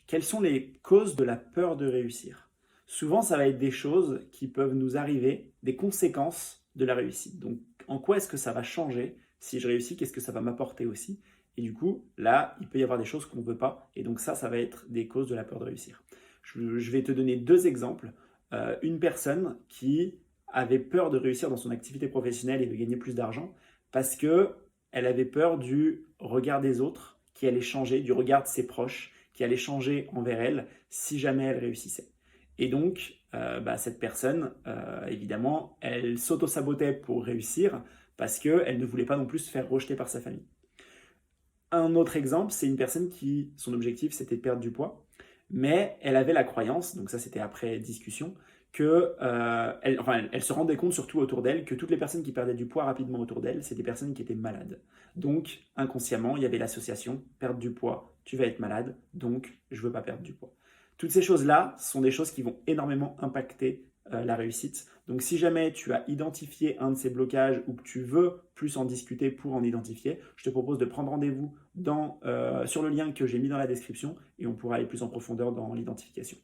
Quelles sont les causes de la peur de réussir? Souvent, ça va être des choses qui peuvent nous arriver, des conséquences de la réussite. Donc, en quoi est-ce que ça va changer si je réussis? Qu'est-ce que ça va m'apporter aussi? Et du coup, là, il peut y avoir des choses qu'on ne veut pas. Et donc ça va être des causes de la peur de réussir. Je vais te donner deux exemples. Une personne qui avait peur de réussir dans son activité professionnelle et de gagner plus d'argent parce que elle avait peur du regard des autres qui allait changer, du regard de ses proches qui allait changer envers elle si jamais elle réussissait. Et donc, cette personne, évidemment, elle s'auto-sabotait pour réussir parce qu'elle ne voulait pas non plus se faire rejeter par sa famille. Un autre exemple, c'est une personne qui, son objectif, c'était de perdre du poids, mais elle avait la croyance, donc ça c'était après discussion, que elle se rendait compte surtout autour d'elle que toutes les personnes qui perdaient du poids rapidement autour d'elle, c'est des personnes qui étaient malades. Donc inconsciemment, il y avait l'association perdre du poids, tu vas être malade, donc je veux pas perdre du poids. Toutes ces choses-là sont des choses qui vont énormément impacter la réussite. Donc si jamais tu as identifié un de ces blocages ou que tu veux plus en discuter pour en identifier, je te propose de prendre rendez-vous sur le lien que j'ai mis dans la description et on pourra aller plus en profondeur dans l'identification.